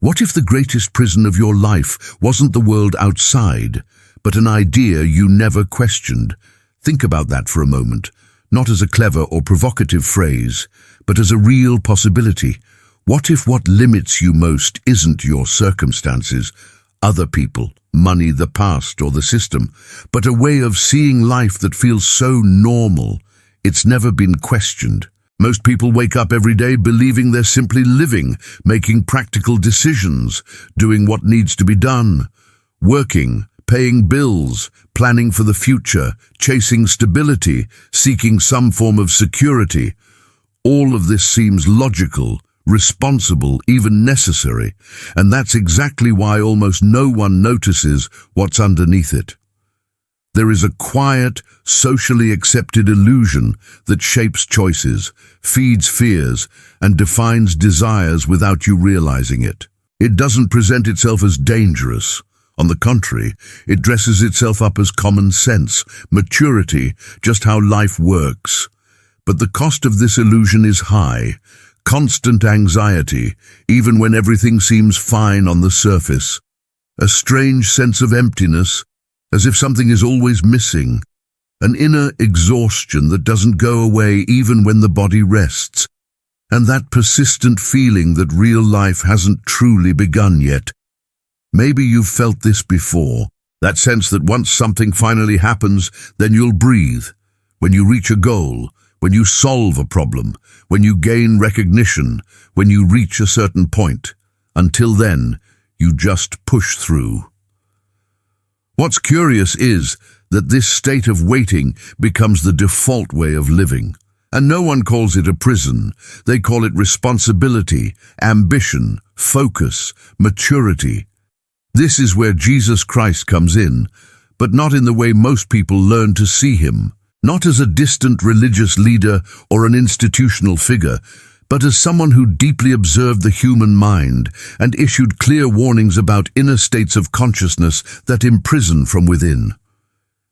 What if the greatest prison of your life wasn't the world outside, but an idea you never questioned? Think about that for a moment, not as a clever or provocative phrase, but as a real possibility. What if what limits you most isn't your circumstances, other people, money, the past, or the system, but a way of seeing life that feels so normal, it's never been questioned? Most people wake up every day believing they're simply living, making practical decisions, doing what needs to be done, working, paying bills, planning for the future, chasing stability, seeking some form of security. All of this seems logical, responsible, even necessary, and that's exactly why almost no one notices what's underneath it. There is a quiet, socially accepted illusion that shapes choices, feeds fears, and defines desires without you realizing it. It doesn't present itself as dangerous. On the contrary, it dresses itself up as common sense, maturity, just how life works. But the cost of this illusion is high. Constant anxiety, even when everything seems fine on the surface. A strange sense of emptiness, as if something is always missing. An inner exhaustion that doesn't go away even when the body rests. And that persistent feeling that real life hasn't truly begun yet. Maybe you've felt this before. That sense that once something finally happens, then you'll breathe. When you reach a goal, when you solve a problem, when you gain recognition, when you reach a certain point. Until then, you just push through. What's curious is that this state of waiting becomes the default way of living. And no one calls it a prison. They call it responsibility, ambition, focus, maturity. This is where Jesus Christ comes in, but not in the way most people learn to see him. Not as a distant religious leader or an institutional figure, but as someone who deeply observed the human mind and issued clear warnings about inner states of consciousness that imprison from within.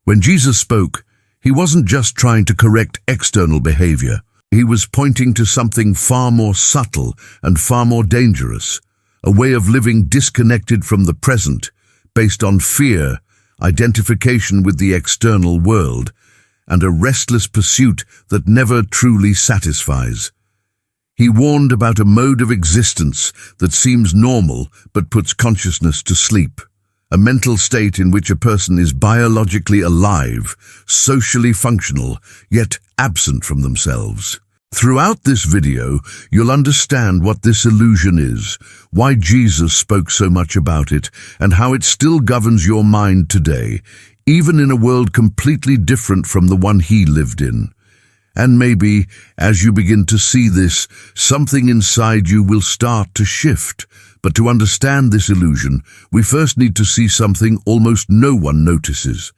When Jesus spoke, he wasn't just trying to correct external behavior. He was pointing to something far more subtle and far more dangerous, a way of living disconnected from the present, based on fear, identification with the external world, and a restless pursuit that never truly satisfies. He warned about a mode of existence that seems normal but puts consciousness to sleep, a mental state in which a person is biologically alive, socially functional, yet absent from themselves. Throughout this video, you'll understand what this illusion is, why Jesus spoke so much about it, and how it still governs your mind today, even in a world completely different from the one he lived in. And maybe, as you begin to see this, something inside you will start to shift. But to understand this illusion, we first need to see something almost no one notices.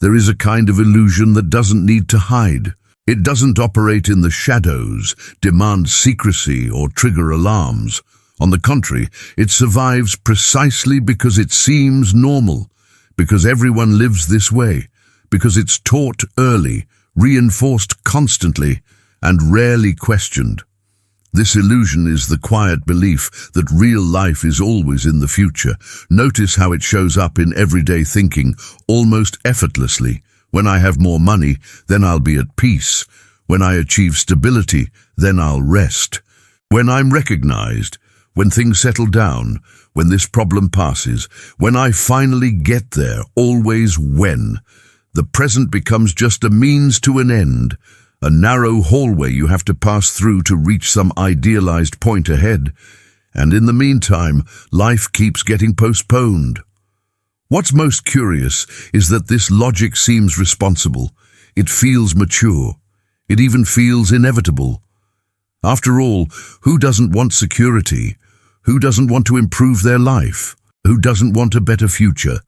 There is a kind of illusion that doesn't need to hide. It doesn't operate in the shadows, demand secrecy, or trigger alarms. On the contrary, it survives precisely because it seems normal, because everyone lives this way, because it's taught early, reinforced constantly, and rarely questioned. This illusion is the quiet belief that real life is always in the future. Notice how it shows up in everyday thinking, almost effortlessly. When I have more money, then I'll be at peace. When I achieve stability, then I'll rest. When I'm recognized, when things settle down, when this problem passes, when I finally get there, always when. The present becomes just a means to an end, a narrow hallway you have to pass through to reach some idealized point ahead. And in the meantime, life keeps getting postponed. What's most curious is that this logic seems responsible. It feels mature. It even feels inevitable. After all, who doesn't want security? Who doesn't want to improve their life? Who doesn't want a better future?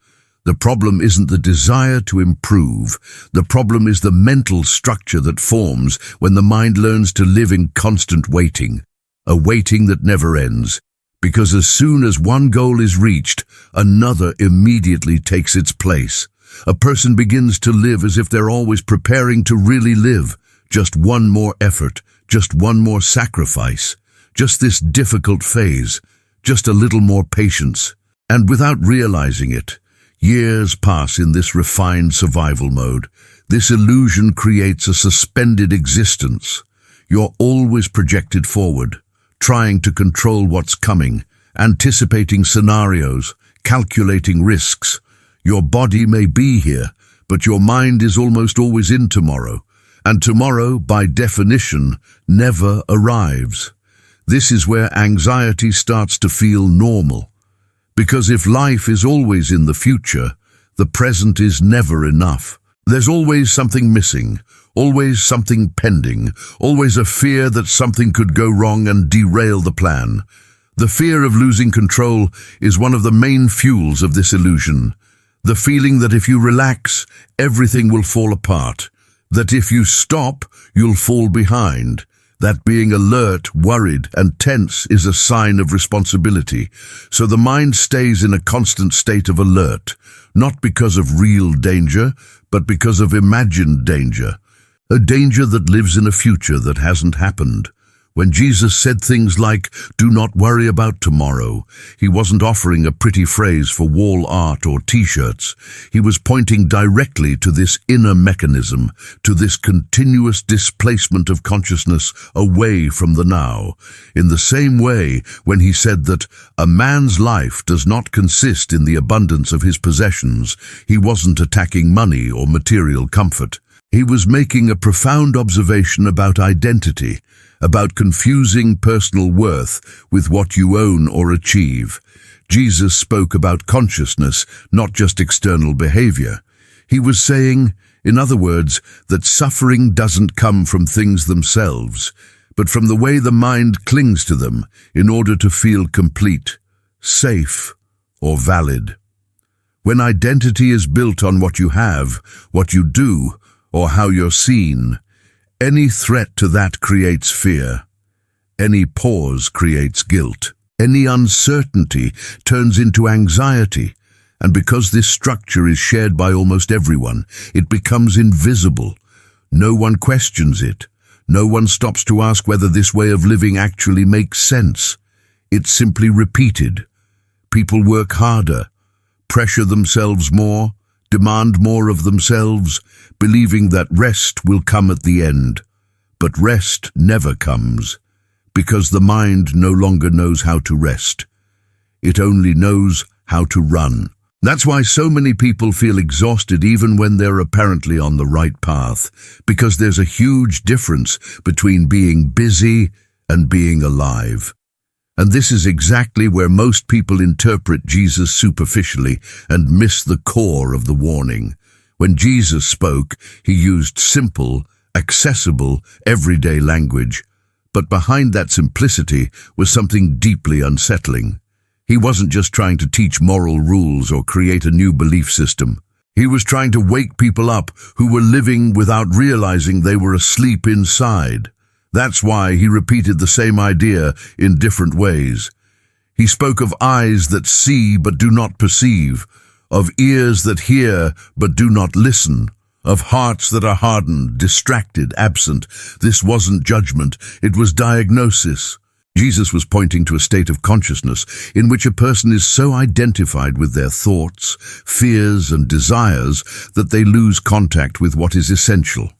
The problem isn't the desire to improve. The problem is the mental structure that forms when the mind learns to live in constant waiting, a waiting that never ends. Because as soon as one goal is reached, another immediately takes its place. A person begins to live as if they're always preparing to really live. Just one more effort, just one more sacrifice, just this difficult phase, just a little more patience. And without realizing it, years pass in this refined survival mode. This illusion creates a suspended existence. You're always projected forward, trying to control what's coming, anticipating scenarios, calculating risks. Your body may be here, but your mind is almost always in tomorrow. And tomorrow, by definition, never arrives. This is where anxiety starts to feel normal. Because if life is always in the future, the present is never enough. There's always something missing, always something pending, always a fear that something could go wrong and derail the plan. The fear of losing control is one of the main fuels of this illusion. The feeling that if you relax, everything will fall apart. That if you stop, you'll fall behind. That being alert, worried, and tense is a sign of responsibility. So the mind stays in a constant state of alert, not because of real danger, but because of imagined danger. A danger that lives in a future that hasn't happened. When Jesus said things like, "Do not worry about tomorrow," he wasn't offering a pretty phrase for wall art or t-shirts. He was pointing directly to this inner mechanism, to this continuous displacement of consciousness away from the now. In the same way, when he said that a man's life does not consist in the abundance of his possessions, he wasn't attacking money or material comfort. He was making a profound observation about identity, about confusing personal worth with what you own or achieve. Jesus spoke about consciousness, not just external behavior. He was saying, in other words, that suffering doesn't come from things themselves, but from the way the mind clings to them in order to feel complete, safe, or valid. When identity is built on what you have, what you do, or how you're seen, any threat to that creates fear. Any pause creates guilt. Any uncertainty turns into anxiety. And because this structure is shared by almost everyone, it becomes invisible. No one questions it. No one stops to ask whether this way of living actually makes sense. It's simply repeated. People work harder, pressure themselves more, demand more of themselves, believing that rest will come at the end. But rest never comes, because the mind no longer knows how to rest. It only knows how to run. That's why so many people feel exhausted even when they're apparently on the right path, because there's a huge difference between being busy and being alive. And this is exactly where most people interpret Jesus superficially and miss the core of the warning. When Jesus spoke, he used simple, accessible, everyday language. But behind that simplicity was something deeply unsettling. He wasn't just trying to teach moral rules or create a new belief system. He was trying to wake people up who were living without realizing they were asleep inside. That's why he repeated the same idea in different ways. He spoke of eyes that see but do not perceive, of ears that hear but do not listen, of hearts that are hardened, distracted, absent. This wasn't judgment, it was diagnosis. Jesus was pointing to a state of consciousness in which a person is so identified with their thoughts, fears, and desires that they lose contact with what is essential.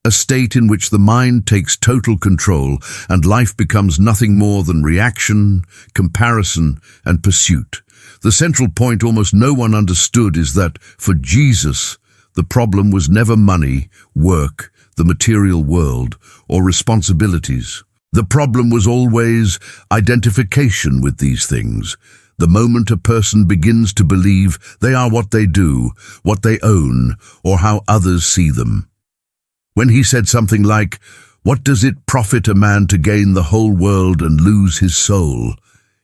A state in which the mind takes total control and life becomes nothing more than reaction, comparison, and pursuit. The central point almost no one understood is that, for Jesus, the problem was never money, work, the material world, or responsibilities. The problem was always identification with these things. The moment a person begins to believe they are what they do, what they own, or how others see them. When he said something like, "What does it profit a man to gain the whole world and lose his soul?"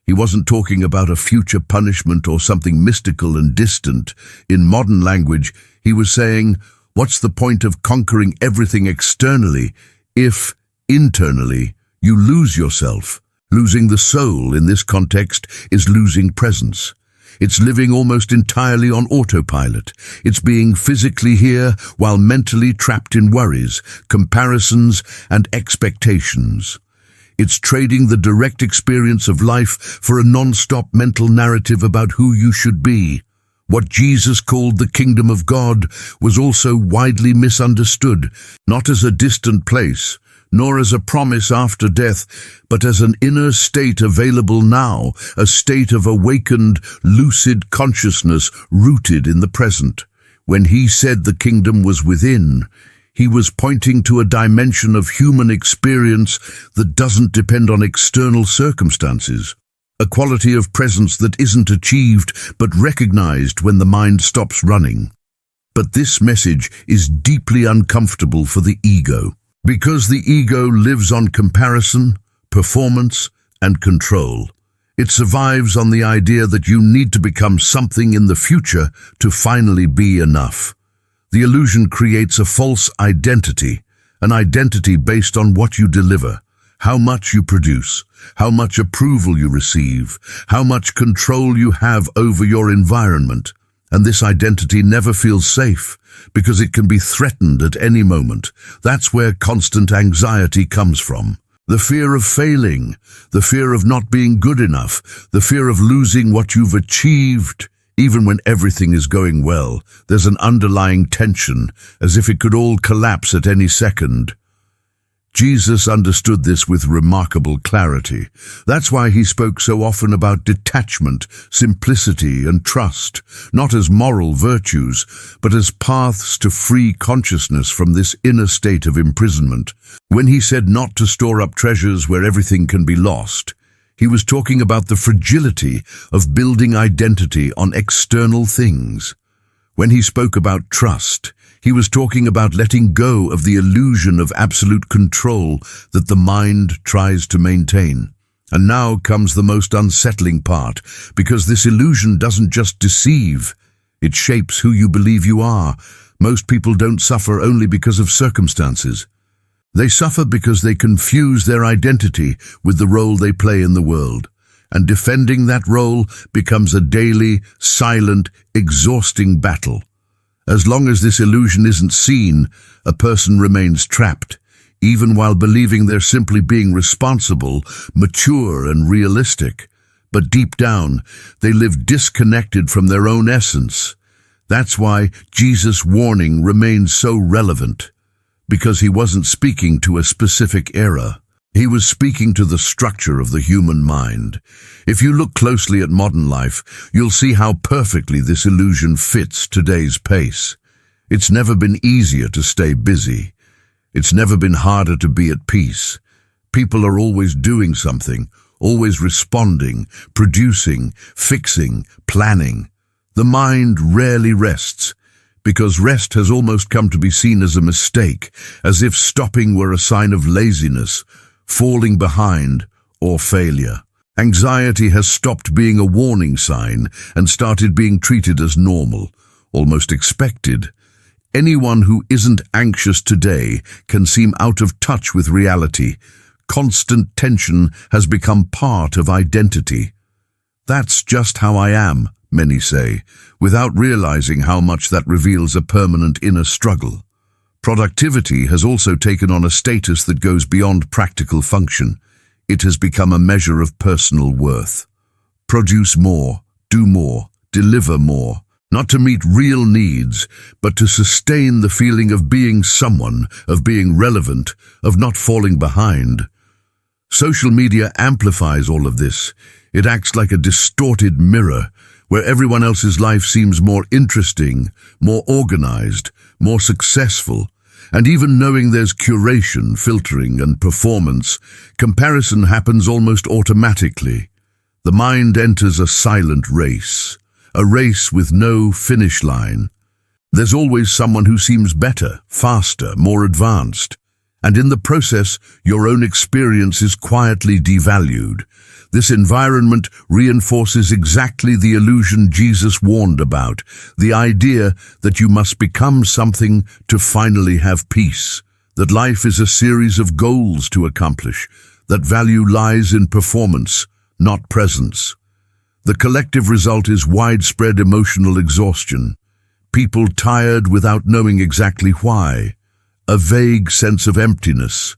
He wasn't talking about a future punishment or something mystical and distant. In modern language, he was saying, what's the point of conquering everything externally if, internally, you lose yourself? Losing the soul in this context is losing presence. It's living almost entirely on autopilot. It's being physically here while mentally trapped in worries, comparisons, and expectations. It's trading the direct experience of life for a non-stop mental narrative about who you should be. What Jesus called the kingdom of God was also widely misunderstood, not as a distant place, nor as a promise after death, but as an inner state available now, a state of awakened, lucid consciousness rooted in the present. When he said the kingdom was within, he was pointing to a dimension of human experience that doesn't depend on external circumstances, a quality of presence that isn't achieved but recognized when the mind stops running. But this message is deeply uncomfortable for the ego, because the ego lives on comparison, performance, and control. It survives on the idea that you need to become something in the future to finally be enough. The illusion creates a false identity, an identity based on what you deliver, how much you produce, how much approval you receive, how much control you have over your environment. And this identity never feels safe, because it can be threatened at any moment. That's where constant anxiety comes from. The fear of failing, the fear of not being good enough, the fear of losing what you've achieved. Even when everything is going well, there's an underlying tension, as if it could all collapse at any second. Jesus understood this with remarkable clarity. That's why he spoke so often about detachment, simplicity, and trust, not as moral virtues, but as paths to free consciousness from this inner state of imprisonment. When he said not to store up treasures where everything can be lost, he was talking about the fragility of building identity on external things. When he spoke about trust, he was talking about letting go of the illusion of absolute control that the mind tries to maintain. And now comes the most unsettling part, because this illusion doesn't just deceive, it shapes who you believe you are. Most people don't suffer only because of circumstances. They suffer because they confuse their identity with the role they play in the world. And defending that role becomes a daily, silent, exhausting battle. As long as this illusion isn't seen, a person remains trapped, even while believing they're simply being responsible, mature, and realistic. But deep down, they live disconnected from their own essence. That's why Jesus' warning remains so relevant, because he wasn't speaking to a specific era. He was speaking to the structure of the human mind. If you look closely at modern life, you'll see how perfectly this illusion fits today's pace. It's never been easier to stay busy. It's never been harder to be at peace. People are always doing something, always responding, producing, fixing, planning. The mind rarely rests, because rest has almost come to be seen as a mistake, as if stopping were a sign of laziness, falling behind, or failure. Anxiety has stopped being a warning sign and started being treated as normal, almost expected. Anyone who isn't anxious today can seem out of touch with reality. Constant tension has become part of identity. That's just how I am, many say, without realizing how much that reveals a permanent inner struggle. Productivity has also taken on a status that goes beyond practical function. It has become a measure of personal worth. Produce more, do more, deliver more, not to meet real needs, but to sustain the feeling of being someone, of being relevant, of not falling behind. Social media amplifies all of this. It acts like a distorted mirror, where everyone else's life seems more interesting, more organized, more successful. And even knowing there's curation, filtering, and performance, comparison happens almost automatically. The mind enters a silent race, a race with no finish line. There's always someone who seems better, faster, more advanced. And in the process, your own experience is quietly devalued. This environment reinforces exactly the illusion Jesus warned about, the idea that you must become something to finally have peace, that life is a series of goals to accomplish, that value lies in performance, not presence. The collective result is widespread emotional exhaustion, people tired without knowing exactly why, a vague sense of emptiness,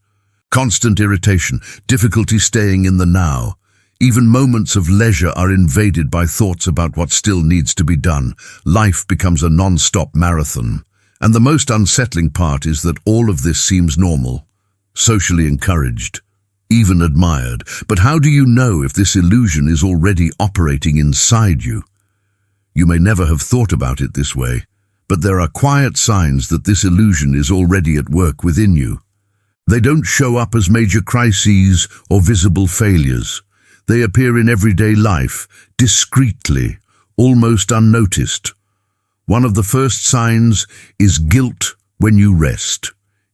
Constant irritation, difficulty staying in the now. Even moments of leisure are invaded by thoughts about what still needs to be done. Life becomes a non-stop marathon. And the most unsettling part is that all of this seems normal, socially encouraged, even admired. But how do you know if this illusion is already operating inside you? You may never have thought about it this way, but there are quiet signs that this illusion is already at work within you. They don't show up as major crises or visible failures. They appear in everyday life, discreetly, almost unnoticed. One of the first signs is guilt when you rest.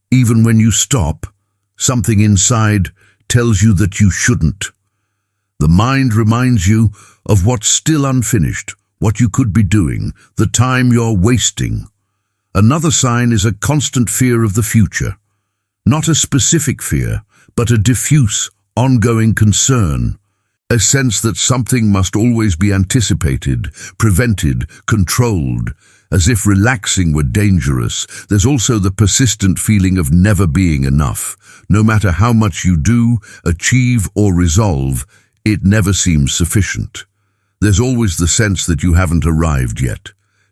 Even when you stop, something inside tells you that you shouldn't. The mind reminds you of what's still unfinished, what you could be doing, the time you're wasting. Another sign is a constant fear of the future. Not a specific fear, but a diffuse, ongoing concern. A sense that something must always be anticipated, prevented, controlled, as if relaxing were dangerous. There's also the persistent feeling of never being enough. No matter how much you do, achieve, or resolve, it never seems sufficient. There's always the sense that you haven't arrived yet.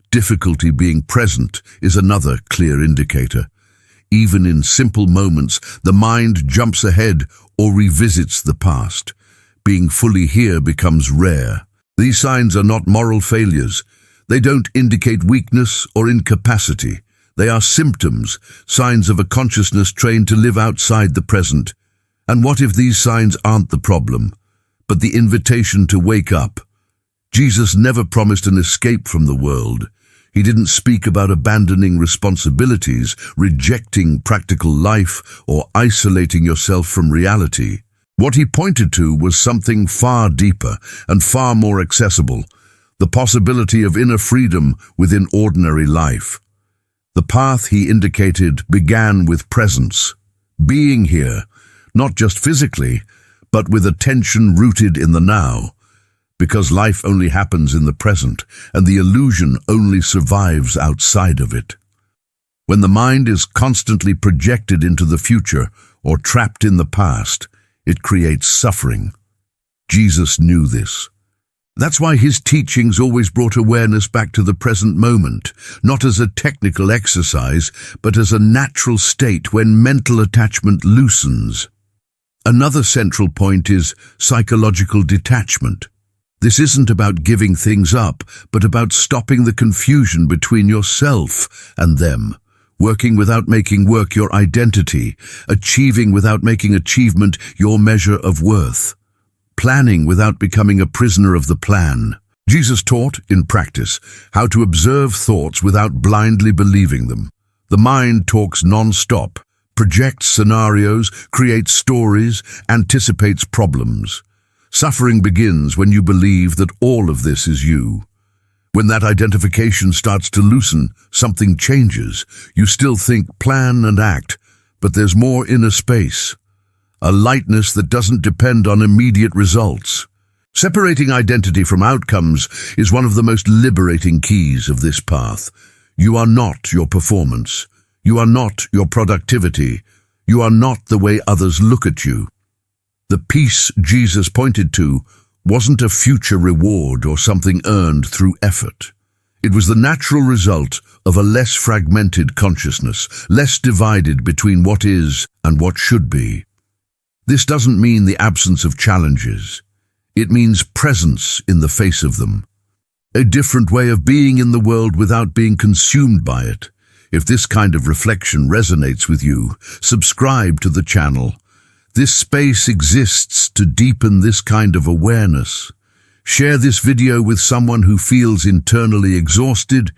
Difficulty being present is another clear indicator. Even in simple moments, the mind jumps ahead or revisits the past. Being fully here becomes rare. These signs are not moral failures. They don't indicate weakness or incapacity. They are symptoms, signs of a consciousness trained to live outside the present. And what if these signs aren't the problem, but the invitation to wake up? Jesus never promised an escape from the world. He didn't speak about abandoning responsibilities, rejecting practical life, or isolating yourself from reality. What he pointed to was something far deeper and far more accessible, the possibility of inner freedom within ordinary life. The path he indicated began with presence, being here, not just physically, but with attention rooted in the now, because life only happens in the present, and the illusion only survives outside of it. When the mind is constantly projected into the future or trapped in the past, it creates suffering. Jesus knew this. That's why his teachings always brought awareness back to the present moment, not as a technical exercise, but as a natural state when mental attachment loosens. Another central point is psychological detachment. This isn't about giving things up, but about stopping the confusion between yourself and them. Working without making work your identity, achieving without making achievement your measure of worth, planning without becoming a prisoner of the plan. Jesus taught, in practice, how to observe thoughts without blindly believing them. The mind talks non-stop, projects scenarios, creates stories, anticipates problems. Suffering begins when you believe that all of this is you. When that identification starts to loosen, something changes. You still think, plan, and act, but there's more inner space. A lightness that doesn't depend on immediate results. Separating identity from outcomes is one of the most liberating keys of this path. You are not your performance. You are not your productivity. You are not the way others look at you. The peace Jesus pointed to wasn't a future reward or something earned through effort. It was the natural result of a less fragmented consciousness, less divided between what is and what should be. This doesn't mean the absence of challenges. It means presence in the face of them. A different way of being in the world without being consumed by it. If this kind of reflection resonates with you, subscribe to the channel. This space exists to deepen this kind of awareness. Share this video with someone who feels internally exhausted,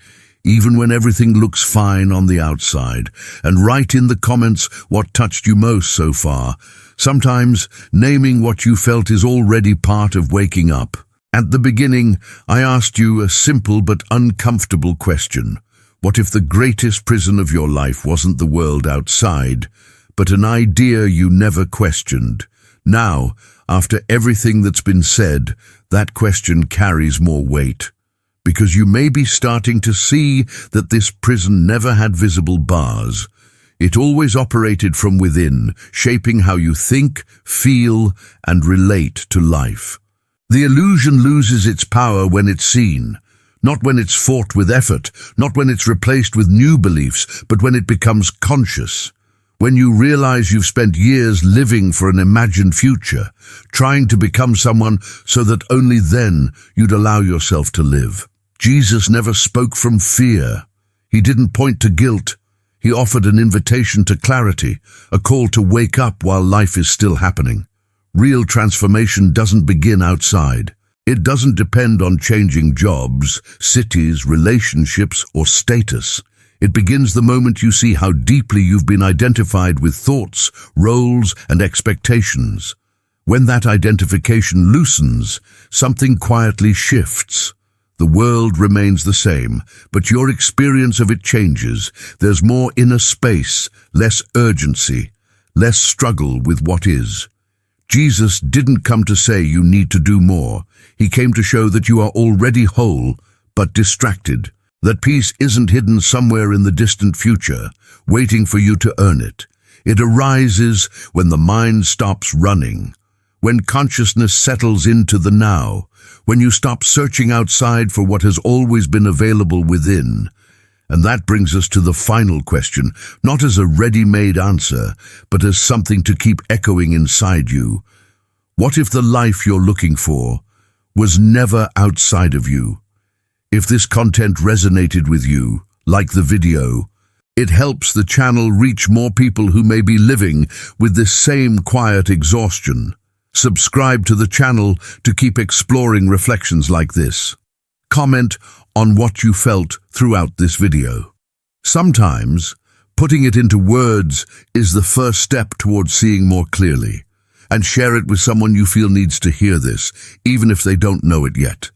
even when everything looks fine on the outside. And write in the comments what touched you most so far. Sometimes, naming what you felt is already part of waking up. At the beginning, I asked you a simple but uncomfortable question. What if the greatest prison of your life wasn't the world outside, but an idea you never questioned? Now, after everything that's been said, that question carries more weight, because you may be starting to see that this prison never had visible bars. It always operated from within, shaping how you think, feel, and relate to life. The illusion loses its power when it's seen, not when it's fought with effort, not when it's replaced with new beliefs, but when it becomes conscious. When you realize you've spent years living for an imagined future, trying to become someone so that only then you'd allow yourself to live. Jesus never spoke from fear. He didn't point to guilt. He offered an invitation to clarity, a call to wake up while life is still happening. Real transformation doesn't begin outside. It doesn't depend on changing jobs, cities, relationships, or status. It begins the moment you see how deeply you've been identified with thoughts, roles, and expectations. When that identification loosens, something quietly shifts. The world remains the same, but your experience of it changes. There's more inner space, less urgency, less struggle with what is. Jesus didn't come to say you need to do more. He came to show that you are already whole, but distracted. That peace isn't hidden somewhere in the distant future, waiting for you to earn it. It arises when the mind stops running, when consciousness settles into the now, when you stop searching outside for what has always been available within. And that brings us to the final question, not as a ready-made answer, but as something to keep echoing inside you. What if the life you're looking for was never outside of you? If this content resonated with you, like the video, it helps the channel reach more people who may be living with this same quiet exhaustion. Subscribe to the channel to keep exploring reflections like this. Comment on what you felt throughout this video. Sometimes, putting it into words is the first step towards seeing more clearly. And share it with someone you feel needs to hear this, even if they don't know it yet.